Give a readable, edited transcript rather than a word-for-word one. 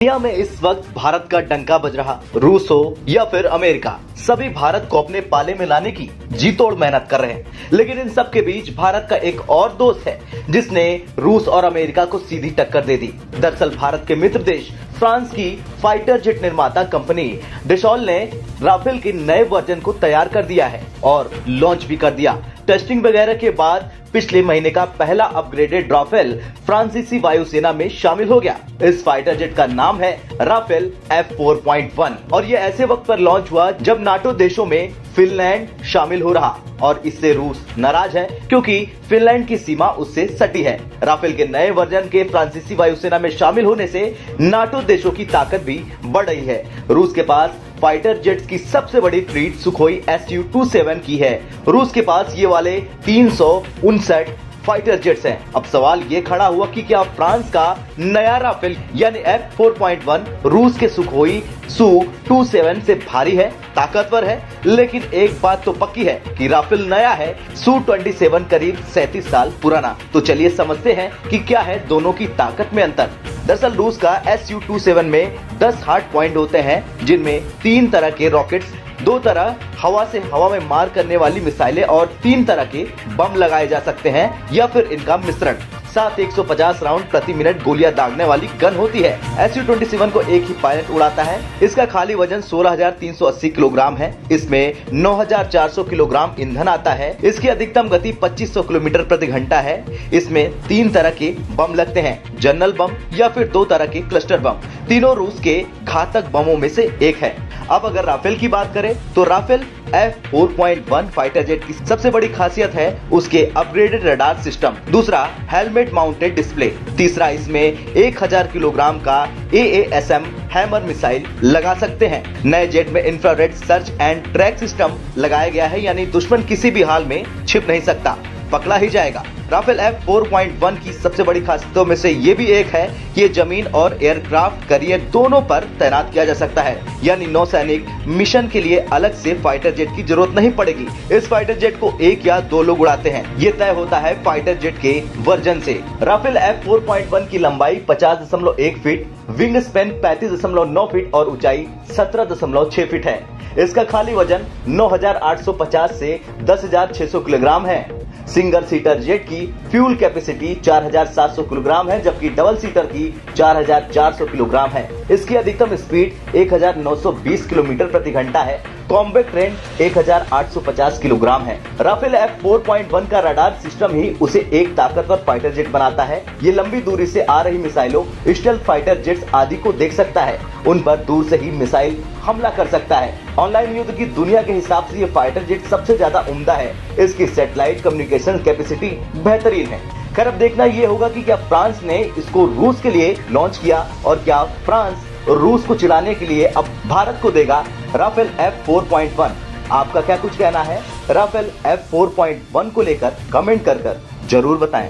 दुनिया में इस वक्त भारत का डंका बज रहा, रूस हो या फिर अमेरिका, सभी भारत को अपने पाले में लाने की जी तोड़ मेहनत कर रहे हैं। लेकिन इन सब के बीच भारत का एक और दोस्त है जिसने रूस और अमेरिका को सीधी टक्कर दे दी। दरअसल भारत के मित्र देश फ्रांस की फाइटर जेट निर्माता कंपनी डसॉल ने राफेल के नए वर्जन को तैयार कर दिया है और लॉन्च भी कर दिया। टेस्टिंग वगैरह के बाद पिछले महीने का पहला अपग्रेडेड राफेल फ्रांसीसी वायुसेना में शामिल हो गया। इस फाइटर जेट का नाम है राफेल F4.1 और ये ऐसे वक्त पर लॉन्च हुआ जब नाटो देशों में फिनलैंड शामिल हो रहा और इससे रूस नाराज है क्योंकि फिनलैंड की सीमा उससे सटी है। राफेल के नए वर्जन के फ्रांसीसी वायुसेना में शामिल होने से नाटो देशों की ताकत भी बढ़ रही है। रूस के पास फाइटर जेट्स की सबसे बड़ी फ्लीट सुखोई Su-27 की है। रूस के पास ये वाले 359 फाइटर जेट्स हैं। अब सवाल ये खड़ा हुआ कि क्या फ्रांस का नया राफेल यानी F4.1 रूस के सुखोई Su-27 से भारी है, ताकतवर है। लेकिन एक बात तो पक्की है कि राफेल नया है, Su-27 करीब 37 साल पुराना। तो चलिए समझते हैं कि क्या है दोनों की ताकत में अंतर। दरअसल रूस का Su-27 में 10 हार्ड पॉइंट होते हैं जिनमें 3 तरह के रॉकेट्स, 2 तरह हवा से हवा में मार करने वाली मिसाइलें और 3 तरह के बम लगाए जा सकते हैं या फिर इनका मिश्रण। साथ 150 राउंड प्रति मिनट गोलियां दागने वाली गन होती है। Su-27 को एक ही पायलट उड़ाता है। इसका खाली वजन 16,380 किलोग्राम है। इसमें 9,400 किलोग्राम ईंधन आता है। इसकी अधिकतम गति 2500 किलोमीटर प्रति घंटा है। इसमें 3 तरह के बम लगते हैं, जनरल बम या फिर 2 तरह के क्लस्टर बम। तीनों रूस के घातक बमों में से एक है। अब अगर राफेल की बात करें तो राफेल F4.1 फाइटर जेट की सबसे बड़ी खासियत है उसके अपग्रेडेड रडार सिस्टम। दूसरा, हेलमेट माउंटेड डिस्प्ले। तीसरा, इसमें 1000 किलोग्राम का AASM हैमर मिसाइल लगा सकते हैं। नए जेट में infrared search and track system लगाया गया है, यानी दुश्मन किसी भी हाल में छिप नहीं सकता, पकड़ा ही जाएगा। राफेल F4.1 की सबसे बड़ी खासियतों में से ये भी एक है कि ये जमीन और एयरक्राफ्ट कैरियर दोनों पर तैनात किया जा सकता है, यानी नौसैनिक मिशन के लिए अलग से फाइटर जेट की जरूरत नहीं पड़ेगी। इस फाइटर जेट को 1 या 2 लोग उड़ाते हैं, ये तय होता है फाइटर जेट के वर्जन से। राफेल F4.1 की लंबाई 50.1 फीट, विंग स्पैन 35.9 फीट और ऊंचाई 17.6 फीट है। इसका खाली वजन 9,850 से 10,600 किलोग्राम है। सिंगल सीटर जेट की फ्यूल कैपेसिटी 4,700 किलोग्राम है, जबकि डबल सीटर की 4,400 किलोग्राम है। इसकी अधिकतम स्पीड 1,920 किलोमीटर प्रति घंटा है। कॉम्बैक्ट रेंज 1,850 किलोग्राम है। राफेल F4.1 का रडार सिस्टम ही उसे एक ताकतवर फाइटर जेट बनाता है। ये लंबी दूरी से आ रही मिसाइलों, स्टेल्थ फाइटर जेट्स आदि को देख सकता है। उन पर दूर से ही मिसाइल हमला कर सकता है। ऑनलाइन युद्ध की दुनिया के हिसाब से ये फाइटर जेट सबसे ज्यादा उम्दा है। इसकी सैटेलाइट कम्युनिकेशन कैपेसिटी बेहतरीन है। खैर अब देखना ये होगा कि क्या फ्रांस ने इसको रूस के लिए लॉन्च किया और क्या फ्रांस रूस को चिढ़ाने के लिए अब भारत को देगा राफेल F4.1। आपका क्या कुछ कहना है राफेल F4.1 को लेकर? कमेंट कर जरूर बताएं।